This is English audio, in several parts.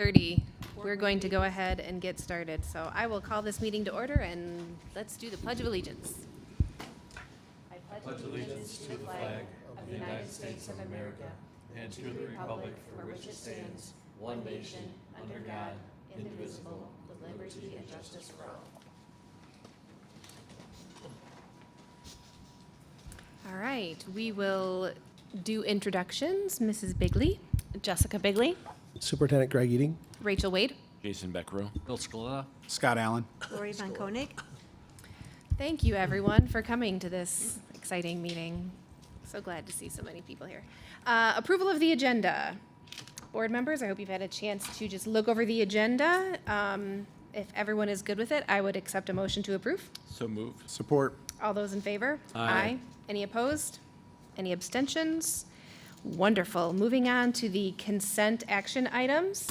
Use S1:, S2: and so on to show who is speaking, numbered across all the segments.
S1: 30. We're going to go ahead and get started. So I will call this meeting to order, and let's do the Pledge of Allegiance. I pledge allegiance to the flag of the United States of America and to the republic for which it stands, one nation, under God, indivisible, with liberty and justice for all. All right, we will do introductions. Mrs. Bigley.
S2: Jessica Bigley.
S3: Superintendent Greg Eating.
S1: Rachel Wade.
S4: Jason Beckrow.
S5: Bill Scaletta.
S6: Scott Allen.
S2: Lori Von Koenig.
S1: Thank you, everyone, for coming to this exciting meeting. So glad to see so many people here. Approval of the agenda. Board members, I hope you've had a chance to just look over the agenda. If everyone is good with it, I would accept a motion to approve.
S4: So moved.
S6: Support.
S1: All those in favor?
S4: Aye.
S1: Any opposed? Any abstentions? Wonderful. Moving on to the consent action items.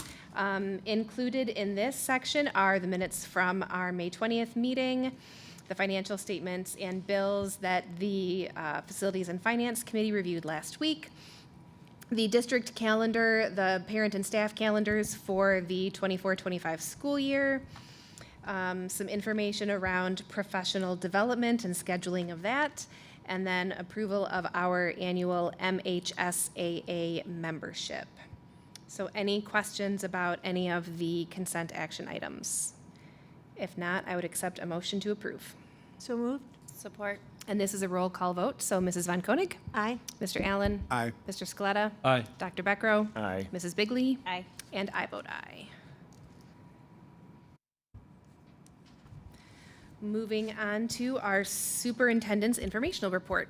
S1: Included in this section are the minutes from our May 20th meeting, the financial statements and bills that the Facilities and Finance Committee reviewed last week, the district calendar, the parent and staff calendars for the 24-25 school year, some information around professional development and scheduling of that, and then approval of our annual MHSAA membership. So any questions about any of the consent action items? If not, I would accept a motion to approve.
S2: So moved.
S1: Support. And this is a roll call vote. So Mrs. Von Koenig?
S2: Aye.
S1: Mr. Allen?
S6: Aye.
S1: Mr. Scaletta?
S4: Aye.
S1: Dr. Beckrow?
S4: Aye.
S1: Mrs. Bigley?
S2: Aye.
S1: And I vote aye. Moving on to our superintendent's informational report.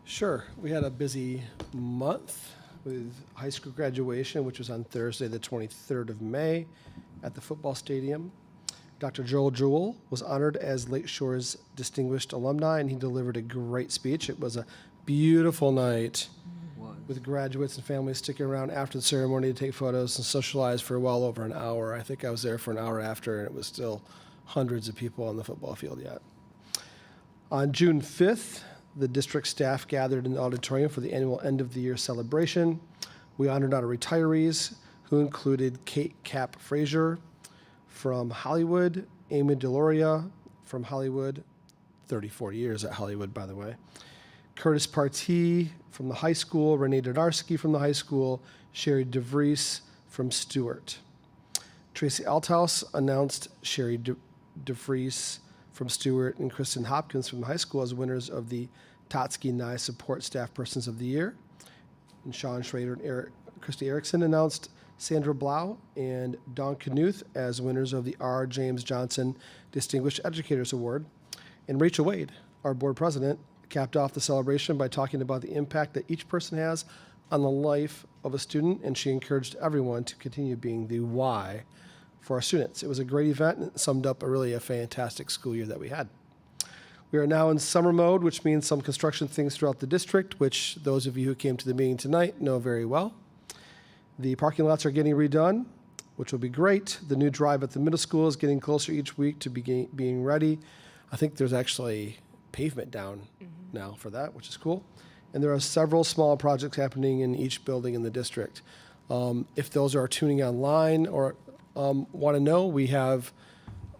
S3: Sure. We had a busy month with high school graduation, which was on Thursday, the 23rd of May at the football stadium. Dr. Joel Jewell was honored as Lakeshore's distinguished alumni, and he delivered a great speech. It was a beautiful night with graduates and families sticking around after the ceremony to take photos and socialize for well over an hour. I think I was there for an hour after, and it was still hundreds of people on the football field yet. On June 5th, the district staff gathered in the auditorium for the annual end-of-the-year celebration. We honored our retirees, who included Kate Cap Frazier from Hollywood, Amy DeLoria from Hollywood, 34 years at Hollywood, by the way, Curtis Partee from the high school, Renee Donarski from the high school, Sherry DeVries from Stewart. Tracy Althouse announced Sherry DeVries from Stewart and Kristen Hopkins from the high school as winners of the Totsky Nye Support Staff Persons of the Year. And Sean Schrader and Christy Erickson announced Sandra Blau and Dawn Knuth as winners of the R. James Johnson Distinguished Educators Award. And Rachel Wade, our board president, capped off the celebration by talking about the impact that each person has on the life of a student, and she encouraged everyone to continue being the why for our students. It was a great event and it summed up a fantastic school year that we had. We are now in summer mode, which means some construction things throughout the district, which those of you who came to the meeting tonight know very well. The parking lots are getting redone, which will be great. The new drive at the middle school is getting closer each week to being ready. I think there's actually pavement down now for that, which is cool. And there are several small projects happening in each building in the district. If those are tuning online or want to know, we have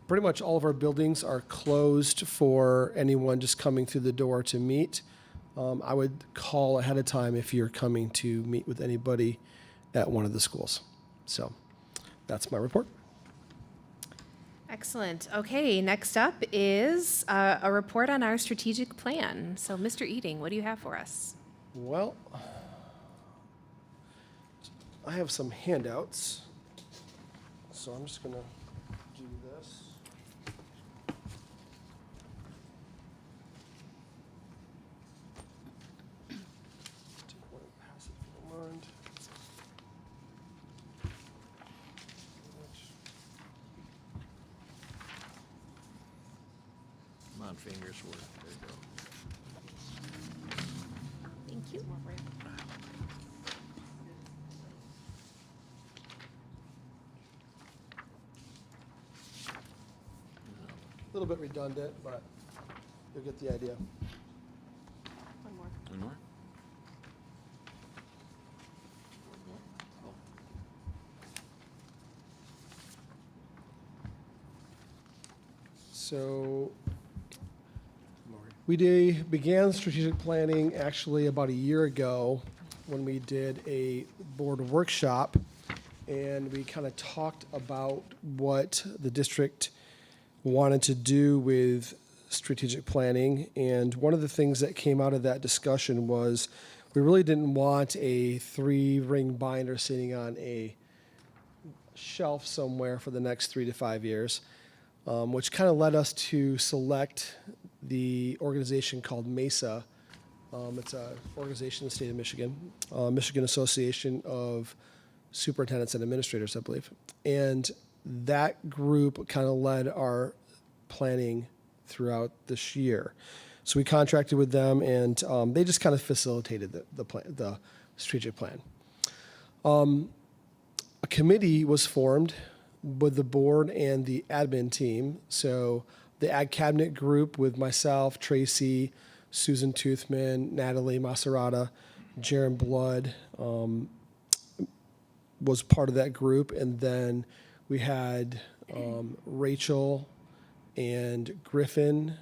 S3: pretty much all of our buildings are closed for anyone just coming through the door to meet. I would call ahead of time if you're coming to meet with anybody at one of the schools. So that's my report.
S1: Excellent. Okay, next up is a report on our strategic plan. So Mr. Eating, what do you have for us?
S3: Well, I have some handouts. So I'm just going to do this. Take one and pass it if you don't mind.
S4: Come on, fingers work. There you go.
S1: Thank you.
S3: A little bit redundant, but you'll get the idea.
S1: One more.
S4: One more?
S3: So we began strategic planning actually about a year ago when we did a board workshop, and we kind of talked about what the district wanted to do with strategic planning. And one of the things that came out of that discussion was we really didn't want a 3-ring binder sitting on a shelf somewhere for the next 3 to 5 years, which kind of led us to select the organization called MESA. It's an organization in the state of Michigan, Michigan Association of Superintendents and Administrators, I believe. And that group kind of led our planning throughout this year. So we contracted with them, and they just kind of facilitated the strategic plan. A committee was formed with the board and the admin team. So the Ag Cabinet group with myself, Tracy, Susan Toothman, Natalie Maserata, Jaron Blood was part of that group. And then we had Rachel and Griffin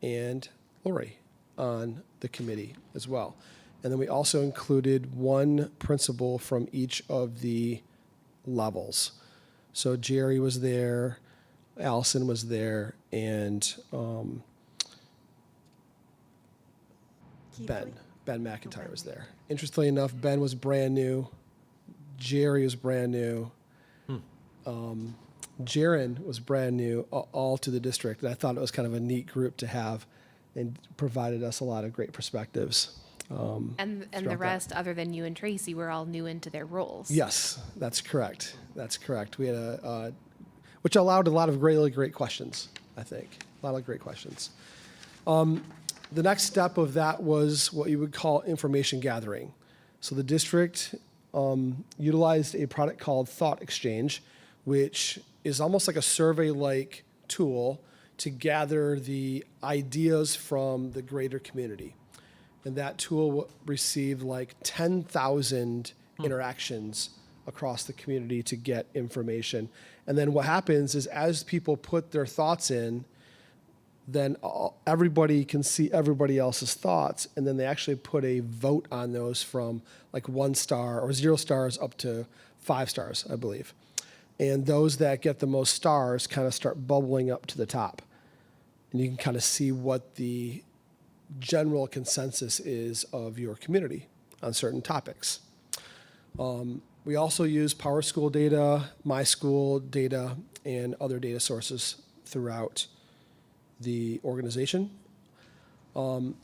S3: and Lori on the committee as well. And then we also included one principal from each of the levels. So Jerry was there, Allison was there, and Ben McIntyre was there. Interestingly enough, Ben was brand new. Jerry was brand new. Jaron was brand new, all to the district. And I thought it was kind of a neat group to have and provided us a lot of great perspectives.
S1: And the
S3: that.
S1: rest, other than you and Tracy, were all new into their roles.
S3: Yes, that's correct. That's correct. We had which allowed a lot of really great questions, I think. A lot of great questions. The next step of that was what you would call information gathering. So the district utilized a product called Thought Exchange, which is almost like a survey-like tool to gather the ideas from the greater community. And that tool received like 10,000 interactions across the community to get information. And then what happens is as people put their thoughts in, then everybody can see everybody else's thoughts, and then they actually put a vote on those from like 1 star or 0 stars up to 5 stars, I believe. And those that get the most stars kind of start bubbling up to the top. And you can kind of see what the general consensus is of your community on certain topics. We also use PowerSchool data, MySchool data, and other data sources throughout the organization. Out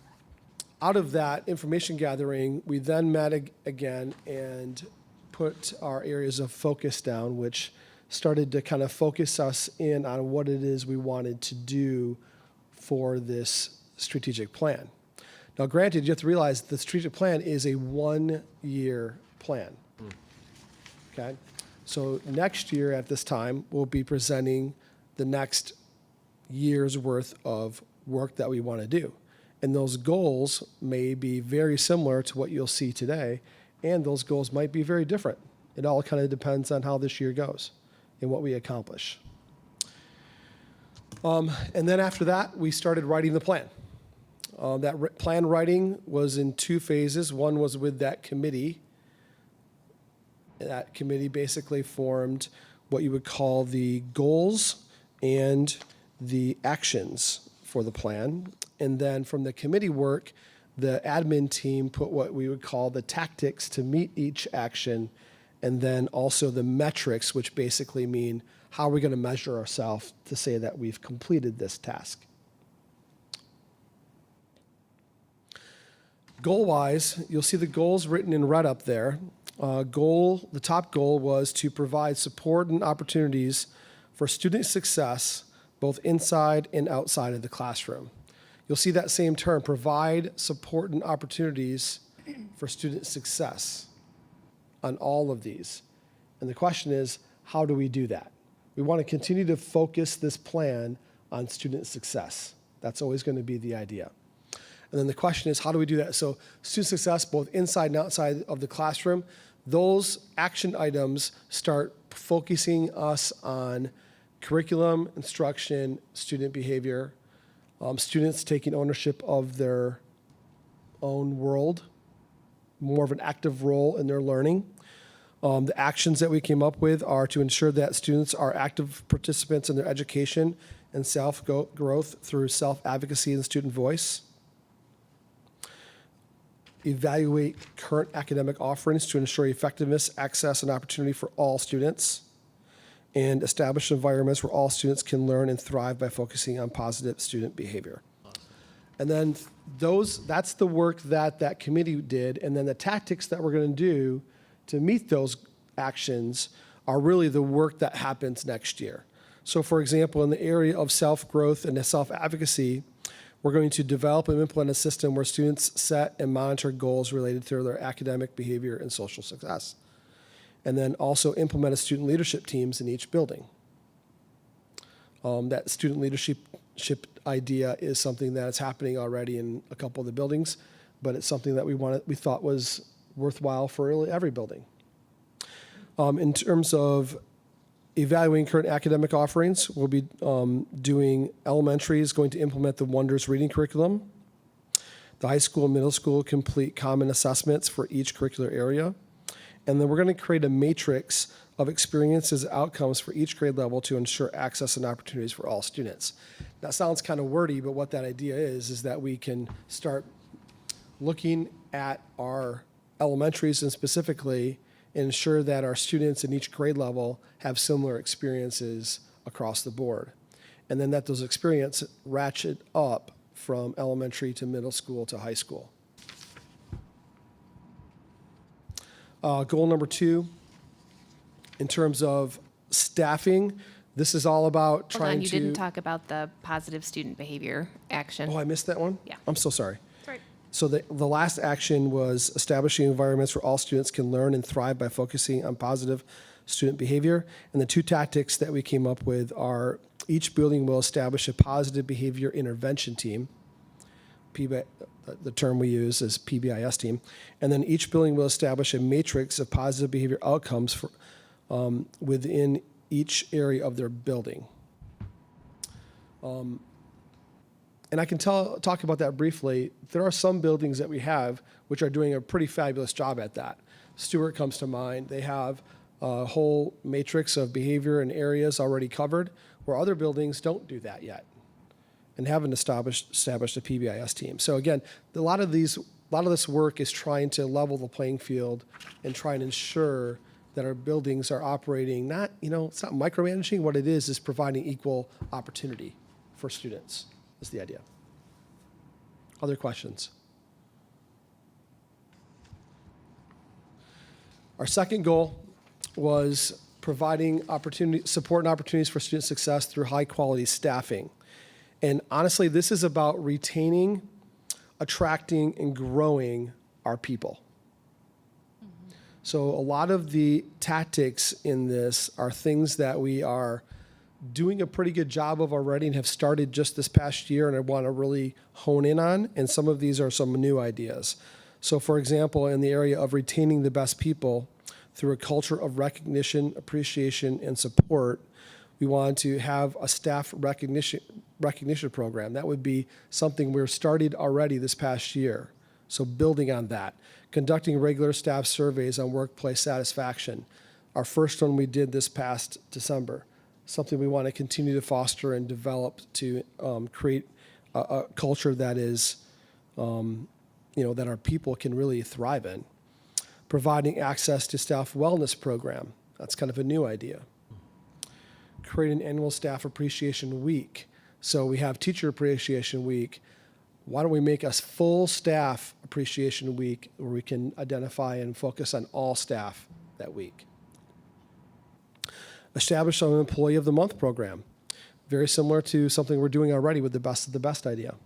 S3: of that information gathering, we then met again and put our areas of focus down, which started to kind of focus us in on what it is we wanted to do for this strategic plan. Now, granted, you have to realize the strategic plan is a 1-year plan. Okay? So next year at this time, we'll be presenting the next year's worth of work that we want to do. And those goals may be very similar to what you'll see today, and those goals might be very different. It all kind of depends on how this year goes and what we accomplish. And then after that, we started writing the plan. That plan writing was in 2 phases. One was with that committee. That committee basically formed what you would call the goals and the actions for the plan. And then from the committee work, the admin team put what we would call the tactics to meet each action, and then also the metrics, which basically mean how are we going to measure ourselves to say that we've completed this task. Goal-wise, you'll see the goals written in red up there. The top goal was to provide support and opportunities for student success, both inside and outside of the classroom. You'll see that same term, provide support and opportunities for student success on all of these. And the question is, how do we do that? We want to continue to focus this plan on student success. That's always going to be the idea. And then the question is, how do we do that? So student success, both inside and outside of the classroom, those action items start focusing us on curriculum, instruction, student behavior, students taking ownership of their own world, more of an active role in their learning. The actions that we came up with are to ensure that students are active participants in their education and self-growth through self-advocacy and student voice. Evaluate current academic offerings to ensure effectiveness, access, and opportunity for all students. And establish environments where all students can learn and thrive by focusing on positive student behavior. And then that's the work that committee did. And then the tactics that we're going to do to meet those actions are really the work that happens next year. So for example, in the area of self-growth and self-advocacy, we're going to develop and implement a system where students set and monitor goals related to their academic behavior and social success. And then also implement a student leadership teams in each building. That student leadership idea is something that is happening already in a couple of the buildings, but it's something that we thought was worthwhile for really every building. In terms of evaluating current academic offerings, we'll be doing elementary is going to implement the Wonders reading curriculum. The high school and middle school complete common assessments for each curricular area. And then we're going to create a matrix of experiences and outcomes for each grade level to ensure access and opportunities for all students. That sounds kind of wordy, but what that idea is that we can start looking at our elementaries and specifically ensure that our students in each grade level have similar experiences across the board. And then that those experiences ratchet up from elementary to middle school to high school. Goal number 2, in terms of staffing, this is all about
S1: Hold
S3: trying
S1: on, you
S3: to.
S1: didn't talk about the positive student behavior action.
S3: Oh, I missed that one?
S1: Yeah.
S3: I'm so sorry.
S1: That's right.
S3: So the last action was establishing environments where all students can learn and thrive by focusing on positive student behavior. And the 2 tactics that we came up with are each building will establish a positive behavior intervention team. The term we use is PBIS team. And then each building will establish a matrix of positive behavior outcomes for, within each area of their building. And I can talk about that briefly. There are some buildings that we have which are doing a pretty fabulous job at that. Stewart comes to mind. They have a whole matrix of behavior and areas already covered, where other buildings don't do that yet and haven't established a PBIS team. So again, a lot of this work is trying to level the playing field and try and ensure that our buildings are operating it's not micromanaging. What it is providing equal opportunity for students, is the idea. Other questions? Our second goal was providing support and opportunities for student success through high quality staffing. And honestly, this is about retaining, attracting, and growing our people. So a lot of the tactics in this are things that we are doing a pretty good job of already and have started just this past year and I want to really hone in on. And some of these are some new ideas. So for example, in the area of retaining the best people through a culture of recognition, appreciation, and support, we want to have a staff recognition program. That would be something we're started already this past year. So building on that. Conducting regular staff surveys on workplace satisfaction. Our first one we did this past December. Something we want to continue to foster and develop to create a culture that is, that our people can really thrive in. Providing access to staff wellness program. That's kind of a new idea. Create an annual staff appreciation week. So we have teacher appreciation week. Why don't we make a full staff appreciation week where we can identify and focus on all staff that week? Establish an employee of the month program. Very similar to something we're doing already with the best of the best idea.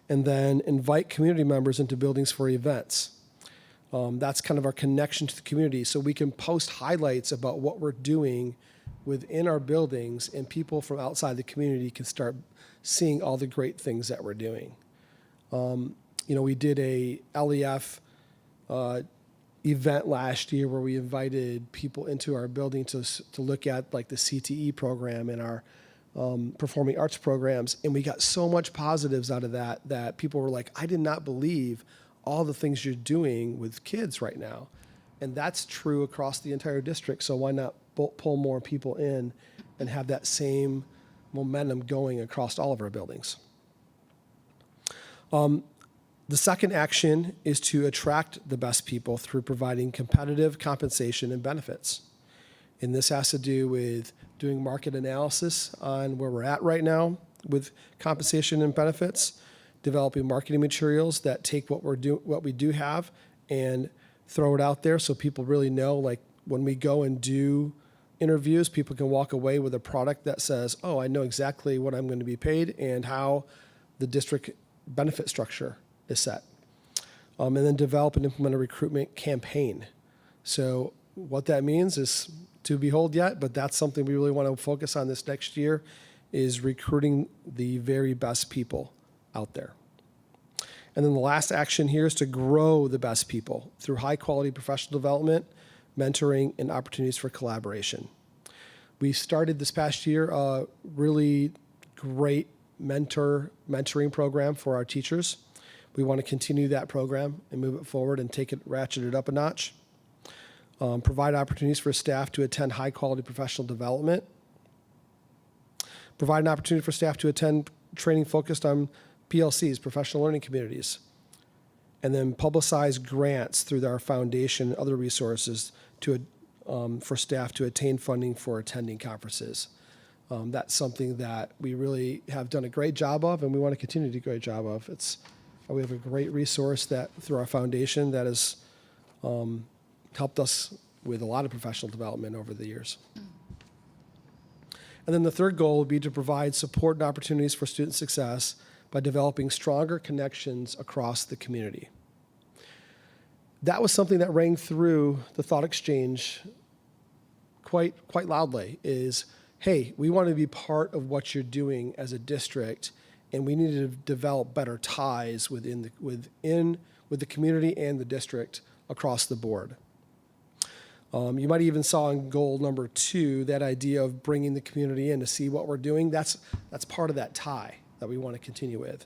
S3: And then invite community members into buildings for events. That's kind of our connection to the community. So we can post highlights about what we're doing within our buildings and people from outside the community can start seeing all the great things that we're doing. We did a LEF event last year where we invited people into our building to look at like the CTE program and our performing arts programs, and we got so much positives out of that people were like, I did not believe all the things you're doing with kids right now. And that's true across the entire district, so why not pull more people in and have that same momentum going across all of our buildings. The second action is to attract the best people through providing competitive compensation and benefits. And this has to do with doing market analysis on where we're at right now with compensation and benefits, developing marketing materials that take what we do have and throw it out there so people really know, like when we go and do interviews, people can walk away with a product that says, oh, I know exactly what I'm going to be paid and how the district benefit structure is set. And then develop and implement a recruitment campaign. So what that means is to behold yet, but that's something we really want to focus on this next year, is recruiting the very best people out there. And then the last action here is to grow the best people through high quality professional development, mentoring, and opportunities for collaboration. We started this past year a really great mentoring program for our teachers. We want to continue that program and move it forward and ratchet it up a notch. Provide opportunities for staff to attend high quality professional development. Provide an opportunity for staff to attend training focused on PLCs, professional learning communities. And then publicize grants through our foundation and other resources for staff to attain funding for attending conferences. That's something that we really have done a great job of, and we want to continue to do a great job of. We have a great resource that through our foundation that has helped us with a lot of professional development over the years. And then the third goal would be to provide support and opportunities for student success by developing stronger connections across the community. That was something that rang through the thought exchange quite loudly, is, hey, we want to be part of what you're doing as a district, and we need to develop better ties with the community and the district across the board. You might even saw in goal number 2, that idea of bringing the community in to see what we're doing. That's part of that tie that we want to continue with.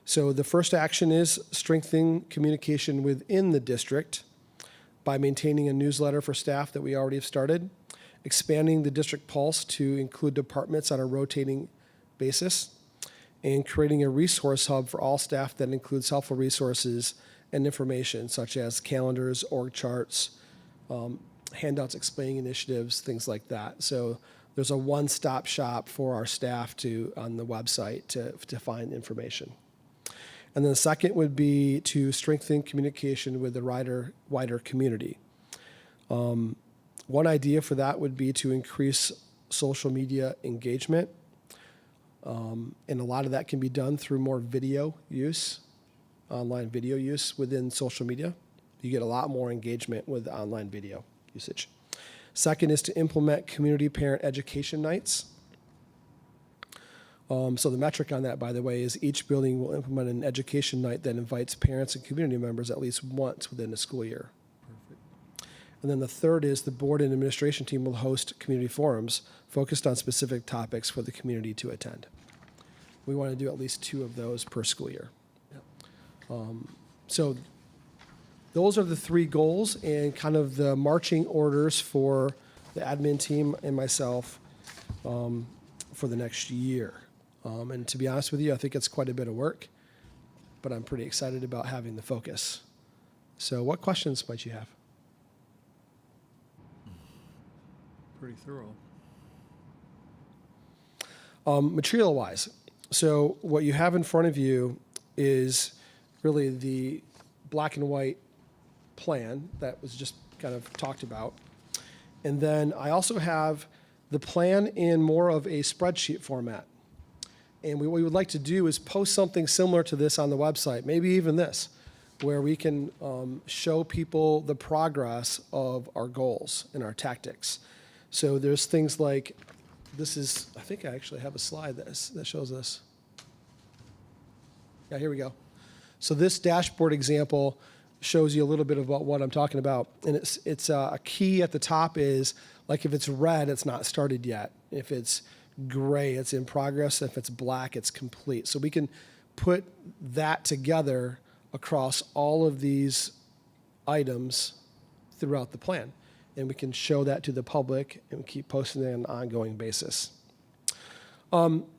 S3: So the first action is strengthening communication within the district by maintaining a newsletter for staff that we already have started, expanding the district pulse to include departments on a rotating basis, and creating a resource hub for all staff that includes helpful resources and information such as calendars, org charts, handouts explaining initiatives, things like that. So there's a one-stop shop for our staff on the website to find information. And then the second would be to strengthen communication with the wider community. One idea for that would be to increase social media engagement. And a lot of that can be done through more video use, online video use within social media. You get a lot more engagement with online video usage. Second is to implement community parent education nights. So the metric on that, by the way, is each building will implement an education night that invites parents and community members at least once within a school year. Perfect. And then the third is the board and administration team will host community forums focused on specific topics for the community to attend. We want to do at least 2 of those per school year. Yep. So those are the 3 goals and kind of the marching orders for the admin team and myself for the next year. And to be honest with you, I think it's quite a bit of work, but I'm pretty excited about having the focus. So what questions might you have?
S4: Pretty thorough.
S3: Material-wise, so what you have in front of you is really the black and white plan that was just kind of talked about. And then I also have the plan in more of a spreadsheet format. And what we would like to do is post something similar to this on the website, maybe even this, where we can show people the progress of our goals and our tactics. So there's things like, I think I actually have a slide that shows this. Yeah, here we go. So this dashboard example shows you a little bit about what I'm talking about. And it's a key at the top is, like if it's red, it's not started yet. If it's gray, it's in progress. If it's black, it's complete. So we can put that together across all of these items throughout the plan. And we can show that to the public and keep posting it on an ongoing basis.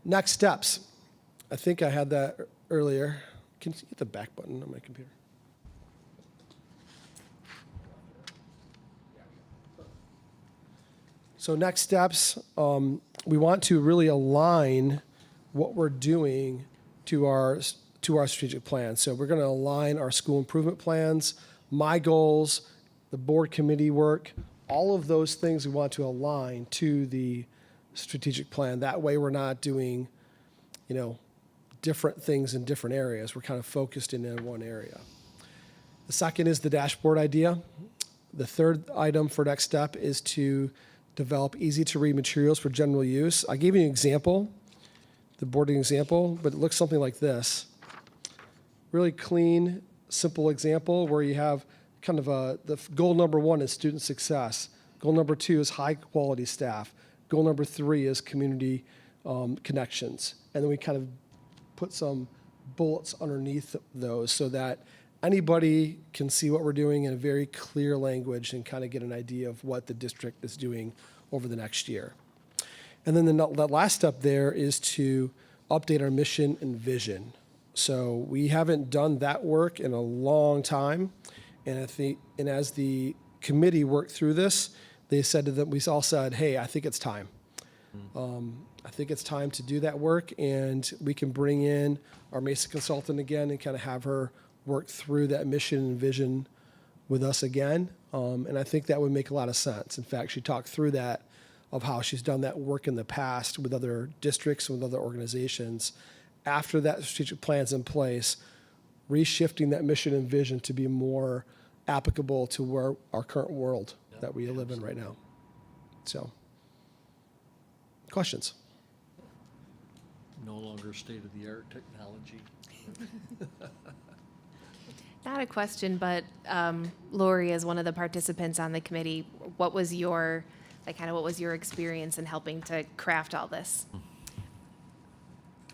S3: Next steps. I think I had that earlier. Can you hit the back button on my computer? So next steps, we want to really align what we're doing to our strategic plan. So we're going to align our school improvement plans, my goals, the board committee work, all of those things we want to align to the strategic plan. That way we're not doing, different things in different areas. We're kind of focused in one area. The second is the dashboard idea. The third item for next step is to develop easy-to-read materials for general use. I gave you an example, the boarding example, but it looks something like this. Really clean, simple example where you have kind of the goal number 1 is student success. Goal number 2 is high-quality staff. Goal number 3 is community connections. And then we kind of put some bullets underneath those so that anybody can see what we're doing in a very clear language and kind of get an idea of what the district is doing over the next year. And then the last step there is to update our mission and vision. So we haven't done that work in a long time. And as the committee worked through this, they said to them, we all said, hey, I think it's time. I think it's time to do that work, and we can bring in our Mesa consultant again and kind of have her work through that mission and vision with us again. And I think that would make a lot of sense. In fact, she talked through that of how she's done that work in the past with other districts, with other organizations. After that strategic plan's in place, reshifting that mission and vision to be more applicable to our current world that we live in right now. So, questions?
S4: No longer state-of-the-art technology.
S1: Not a question, but Lori, as one of the participants on the committee, what was your experience in helping to craft all this?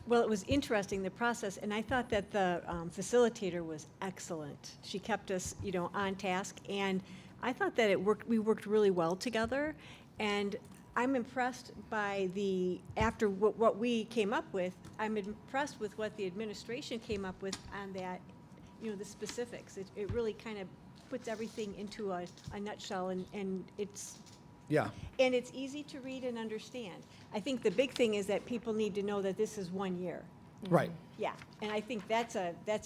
S2: Well, it was interesting, the process, and I thought that the facilitator was excellent. She kept us, on task, and I thought that we worked really well together, and I'm impressed by after what we came up with, I'm impressed with what the administration came up with on that, the specifics. It really kind of puts everything into a nutshell, and it's
S3: Yeah.
S2: and it's easy to read and understand. I think the big thing is that people need to know that this is 1 year.
S3: Right.
S2: Yeah, and I think that's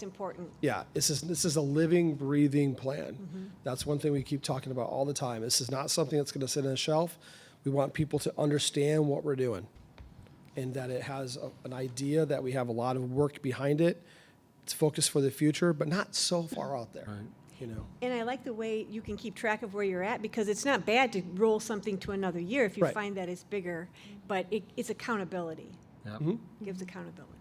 S2: important.
S3: Yeah, this is a living, breathing plan. That's one thing we keep talking about all the time. This is not something that's going to sit on a shelf. We want people to understand what we're doing and that it has an idea that we have a lot of work behind it. It's focused for the future, but not so far out there,
S2: And I like the way you can keep track of where you're at, because it's not bad to roll something to another year if you
S3: Right.
S2: find that it's bigger, but it's accountability.
S4: Yep.
S2: It gives accountability.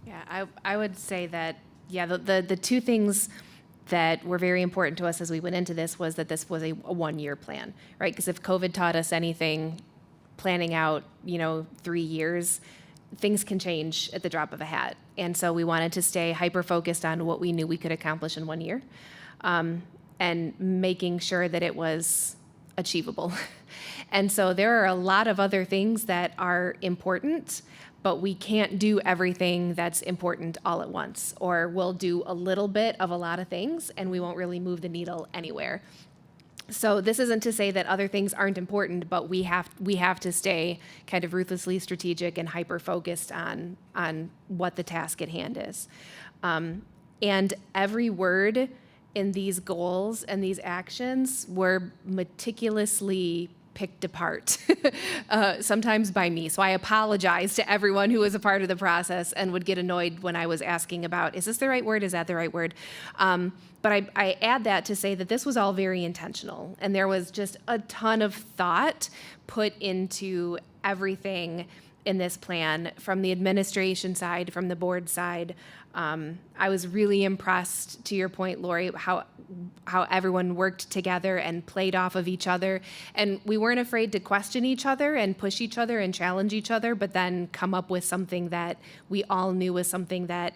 S1: Yeah, I would say that, the two things that were very important to us as we went into this was that this was a 1-year plan, right? Because if COVID taught us anything, planning out, 3 years, things can change at the drop of a hat. And so we wanted to stay hyper-focused on what we knew we could accomplish in 1 year, and making sure that it was achievable. And so there are a lot of other things that are important, but we can't do everything that's important all at once, or we'll do a little bit of a lot of things and we won't really move the needle anywhere. So this isn't to say that other things aren't important, but we have to stay kind of ruthlessly strategic and hyper-focused on what the task at hand is. And every word in these goals and these actions were meticulously picked apart, sometimes by me. So I apologize to everyone who was a part of the process and would get annoyed when I was asking about, is this the right word? Is that the right word? But I add that to say that this was all very intentional, and there was just a ton of thought put into everything in this plan from the administration side, from the board side. I was really impressed, to your point, Lori, how everyone worked together and played off of each other. And we weren't afraid to question each other and push each other and challenge each other, but then come up with something that we all knew was something that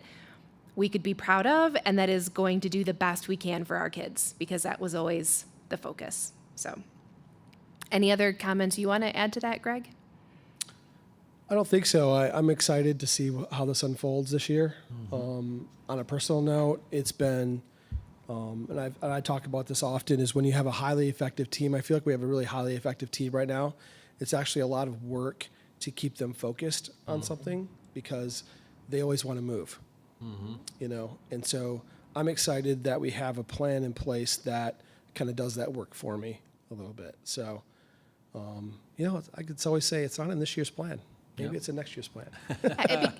S1: we could be proud of and that is going to do the best we can for our kids, because that was always the focus. So, any other comments you want to add to that, Greg?
S3: I don't think so. I'm excited to see how this unfolds this year. On a personal note, it's been, and I talk about this often, is when you have a highly effective team. I feel like we have a really highly effective team right now. It's actually a lot of work to keep them focused on something because they always want to move, you know. And so I'm excited that we have a plan in place that kind of does that work for me a little bit. So, you know, I could always say it's not in this year's plan. Maybe it's in next year's plan.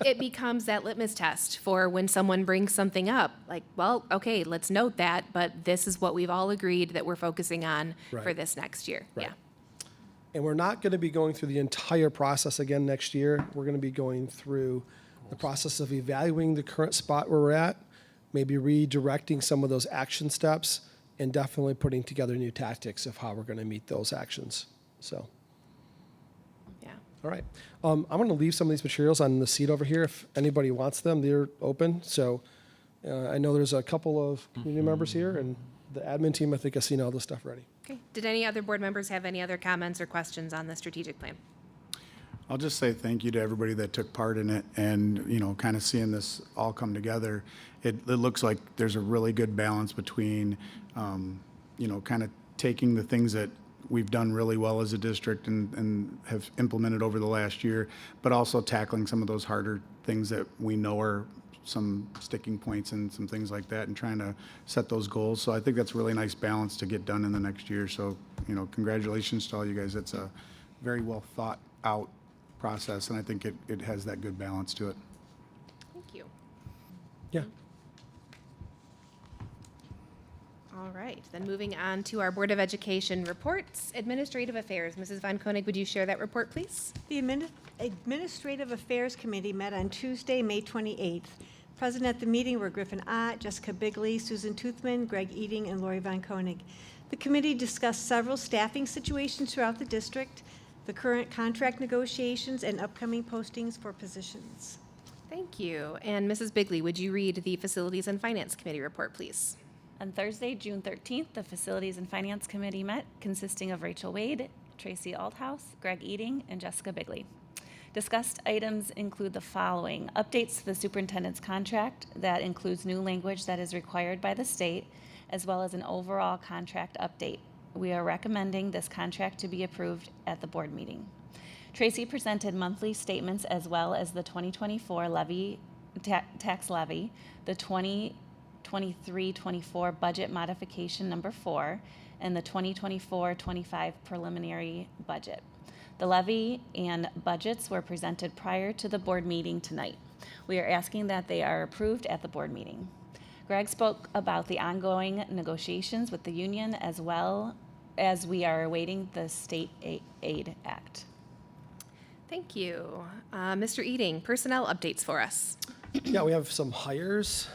S1: It becomes that litmus test for when someone brings something up, like, well, okay, let's note that, but this is what we've all agreed that we're focusing on for
S3: Right.
S1: this next year.
S3: Right.
S1: Yeah.
S3: And we're not going to be going through the entire process again next year. We're going to be going through the process of evaluating the current spot where we're at, maybe redirecting some of those action steps, and definitely putting together new tactics of how we're going to meet those actions. So,
S1: Yeah.
S3: all right. I'm going to leave some of these materials on the seat over here. If anybody wants them, they're open. So I know there's a couple of community members here, and the admin team, I think, has seen all this stuff already.
S1: Okay. Did any other board members have any other comments or questions on the strategic plan?
S5: I'll just say thank you to everybody that took part in it, and, you know, kind of seeing this all come together. It looks like there's a really good balance between, you know, kind of taking the things that we've done really well as a district and have implemented over the last year, but also tackling some of those harder things that we know are some sticking points and some things like that, and trying to set those goals. So I think that's a really nice balance to get done in the next year. So, you know, congratulations to all you guys. It's a very well thought out process, and I think it has that good balance to it.
S1: Thank you.
S3: Yeah.
S1: All right. Then moving on to our Board of Education reports. Administrative Affairs. Mrs. Von Koenig, would you share that report, please?
S2: The Administrative Affairs Committee met on Tuesday, May 28th. Present at the meeting were Griffin Ott, Jessica Bigley, Susan Toothman, Greg Eating, and Lori Von Koenig. The committee discussed several staffing situations throughout the district, the current contract negotiations, and upcoming postings for positions.
S1: Thank you. And Mrs. Bigley, would you read the Facilities and Finance Committee report, please?
S6: On Thursday, June 13th, the Facilities and Finance Committee met, consisting of Rachel Wade, Tracy Althouse, Greg Eating, and Jessica Bigley. Discussed items include the following: updates to the superintendent's contract that includes new language that is required by the state, as well as an overall contract update. We are recommending this contract to be approved at the board meeting. Tracy presented monthly statements as well as the 2024 tax levy, the 2023-24 budget modification number 4, and the 2024-25 preliminary budget. The levy and budgets were presented prior to the board meeting tonight. We are asking that they are approved at the board meeting. Greg spoke about the ongoing negotiations with the union, as well as we are awaiting the State Aid Act.
S1: Thank you. Mr. Eating, personnel updates for us.
S3: Yeah, we have some hires,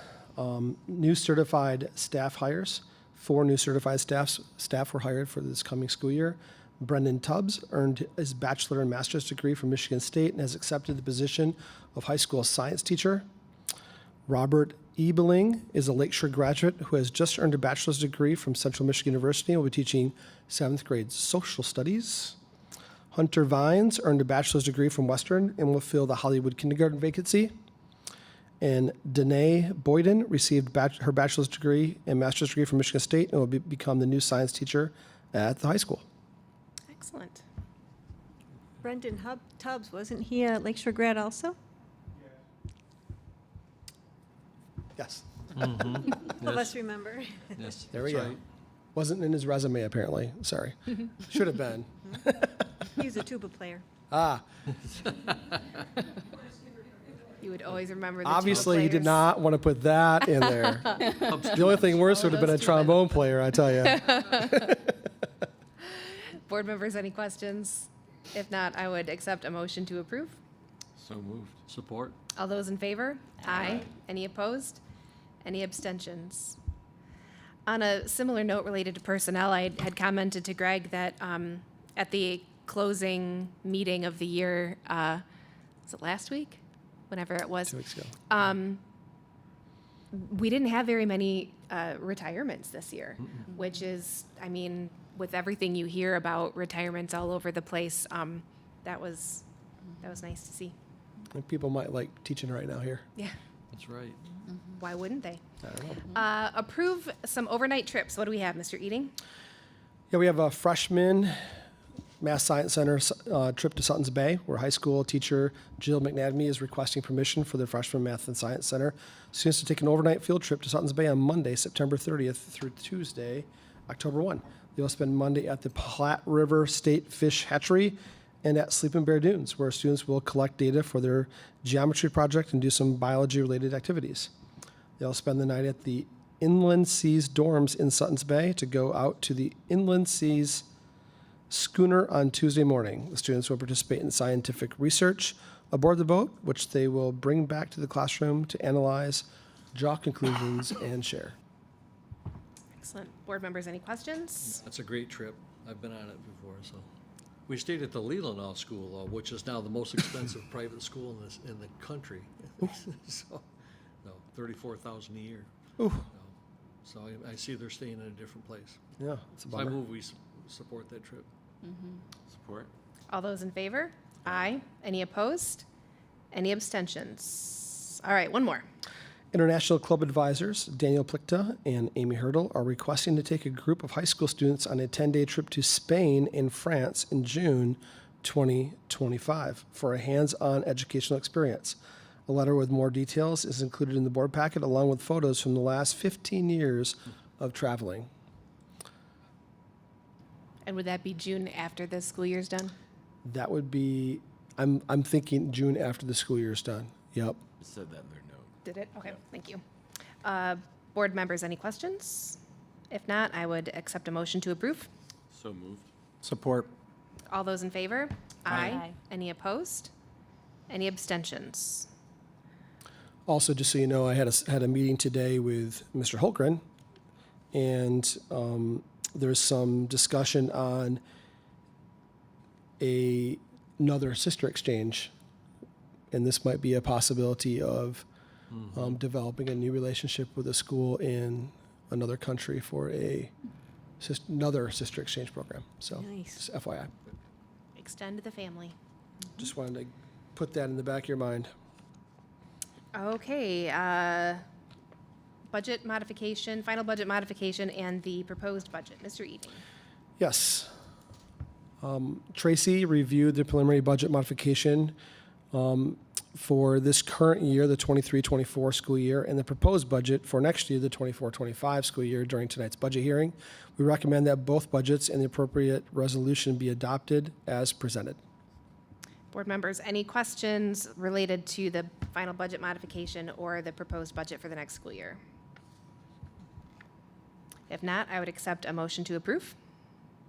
S3: new certified staff hires. 4 new certified staff were hired for this coming school year. Brendan Tubbs earned his bachelor and master's degree from Michigan State and has accepted the position of high school science teacher. Robert Ebeling is a Lakeshore graduate who has just earned a bachelor's degree from Central Michigan University and will be teaching 7th grade social studies. Hunter Vines earned a bachelor's degree from Western and will fill the Hollywood kindergarten vacancy. And Danae Boyden received her bachelor's degree and master's degree from Michigan State and will become the new science teacher at the high school.
S1: Excellent.
S2: Brendan Tubbs, wasn't he a Lakeshore grad also?
S3: Yes,
S2: All of us remember.
S4: Yes.
S3: there we
S4: that's
S3: go.
S4: right.
S3: Wasn't in his resume, apparently. Sorry. Should have been.
S2: He was a tuba player.
S3: Ah,
S1: You would always remember the
S3: obviously
S1: tuba
S3: he did
S1: players.
S3: not want to put that in there. The only thing worse would have been a trombone player, I tell you.
S1: Board members, any questions? If not, I would accept a motion to approve.
S4: So moved. Support?
S1: All those in favor? Aye. Any opposed? Any abstentions? On a similar note related to personnel, I had commented to Greg that at the closing meeting of the year, was it last week? Whenever it was.
S3: 2 weeks ago.
S1: We didn't have very many retirements this year, which is, I mean, with everything you hear about retirements all over the place, that was nice to see.
S3: And people might like teaching right now here.
S1: Yeah,
S4: That's right.
S1: why wouldn't they?
S3: I don't know.
S1: Approve some overnight trips. What do we have, Mr. Eating?
S3: Yeah, we have a freshman Mass Science Center trip to Sutton's Bay, where high school teacher Jill McNadamy is requesting permission for the freshman Math and Science Center students to take an overnight field trip to Sutton's Bay on Monday, September 30th through Tuesday, October 1. They'll spend Monday at the Platte River State Fish Hatchery and at Sleeping Bear Dunes, where students will collect data for their geometry project and do some biology-related activities. They'll spend the night at the Inland Seas dorms in Sutton's Bay to go out to the Inland Seas schooner on Tuesday morning. The students will participate in scientific research aboard the boat, which they will bring back to the classroom to analyze, draw conclusions, and share.
S1: Excellent. Board members, any questions?
S4: That's a great trip. I've been on it before, so. We stayed at the Leelanau School, which is now the most expensive private school in the country. So, no, $34,000 a year.
S3: Ooh.
S4: So I see they're staying in a different place.
S3: Yeah, it's a
S4: So I
S3: bummer.
S4: move we support that trip. Support.
S1: All those in favor? Aye. Any opposed? Any abstentions? All right, one more.
S3: International Club Advisors, Daniel Plichta and Amy Hurdle, are requesting to take a group of high school students on a 10-day trip to Spain and France in June 2025 for a hands-on educational experience. A letter with more details is included in the board packet, along with photos from the last 15 years of traveling.
S1: And would that be June after the school year's done?
S3: That would be, I'm thinking June after the school year's done. Yep.
S4: Said that in their note.
S1: Did it? Okay, thank you. Board members, any questions? If not, I would accept a motion to approve.
S4: So moved.
S5: Support.
S1: All those in favor?
S6: Aye.
S1: Any opposed? Any abstentions?
S3: Also, just so you know, I had a meeting today with Mr. Holgren, and there's some discussion on another sister exchange, and this might be a possibility of developing a new relationship with a school in another country for another sister exchange program. So,
S2: Nice.
S3: just FYI.
S1: Extend the family.
S3: Just wanted to put that in the back of your mind.
S1: Okay, budget modification, final budget modification, and the proposed budget. Mr. Eating.
S3: Yes. Tracy reviewed the preliminary budget modification for this current year, the 23-24 school year, and the proposed budget for next year, the 24-25 school year, during tonight's budget hearing. We recommend that both budgets and the appropriate resolution be adopted as presented.
S1: Board members, any questions related to the final budget modification or the proposed budget for the next school year? If not, I would accept a motion to approve.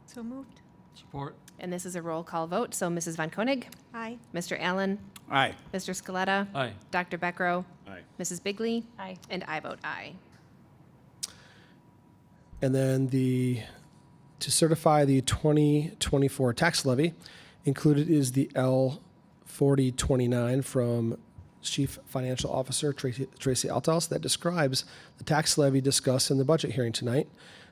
S2: So moved.
S4: Support.
S1: And this is a roll call vote. So Mrs. Von Koenig,
S2: Aye.
S1: Mr. Allen,
S5: Aye.
S1: Mr. Scaletta,
S4: Aye.
S1: Dr. Beckrow,
S4: Aye.
S1: Mrs. Bigley,
S6: Aye.
S1: and I vote aye.
S3: And then to certify the 2024 tax levy, included is the L4029 from Chief Financial Officer Tracy Altos that describes the tax levy discussed in the budget hearing tonight.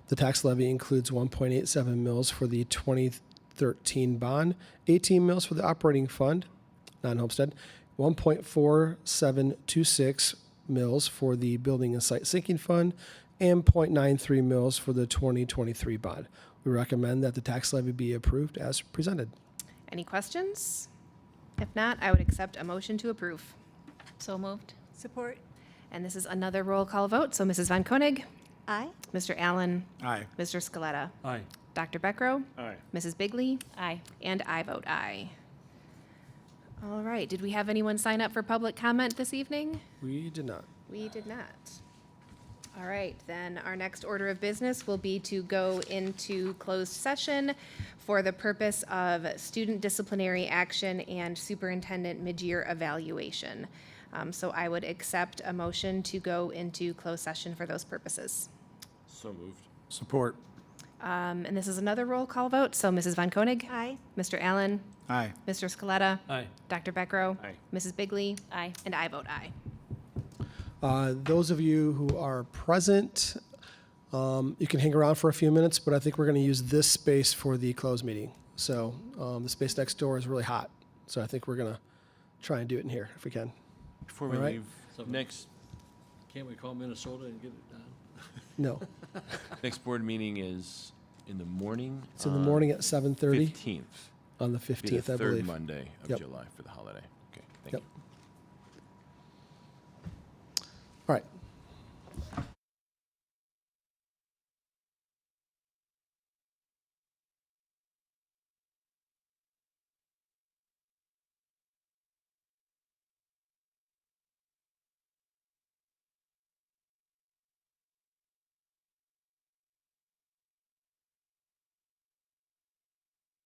S3: The tax levy includes 1.87 mils for the 2013 bond, 18 mils for the operating fund, non-homestead, 1.4726 mils for the building and site sinking fund, and 0.93 mils for the 2023 bond. We recommend that the tax levy be approved as presented.
S1: Any questions? If not, I would accept a motion to approve.
S6: So moved.
S2: Support.
S1: And this is another roll call vote. So Mrs. Von Koenig,
S2: Aye.
S1: Mr. Allen,
S5: Aye.
S1: Mr. Scaletta,
S4: Aye.
S1: Dr. Beckrow,
S4: Aye.
S1: Mrs. Bigley,
S6: Aye.
S1: and I vote aye. All right, did we have anyone sign up for public comment this evening?
S3: We did not.
S1: We did not. All right, then our next order of business will be to go into closed session for the purpose of student disciplinary action and superintendent mid-year evaluation. So I would accept a motion to go into closed session for those purposes.
S7: So moved.
S5: Support.
S1: And this is another roll call vote, so Mrs. Von Koenig?
S2: Aye.
S1: Mr. Allen?
S5: Aye.
S1: Mr. Scaletta?
S4: Aye.
S1: Dr. Beckrow?
S7: Aye.
S1: Mrs. Bigley?
S6: Aye.
S1: And I vote aye.
S3: Those of you who are present, you can hang around for a few minutes, but I think we're going to use this space for the closed meeting. So the space next door is really hot, so I think we're going to try and do it in here if we can.
S7: Before we
S3: All right.
S7: leave,
S4: Something.
S7: next
S4: Can't we call Minnesota and get it done?
S3: No,
S7: next board meeting is in the morning.
S3: it's in the morning at 7:30
S7: 15th.
S3: on the
S7: Be the
S3: 15th, I
S7: third
S3: believe.
S7: Monday of
S3: Yep.
S7: July for the holiday. Okay, thank
S3: Yep.
S7: you.
S3: All right,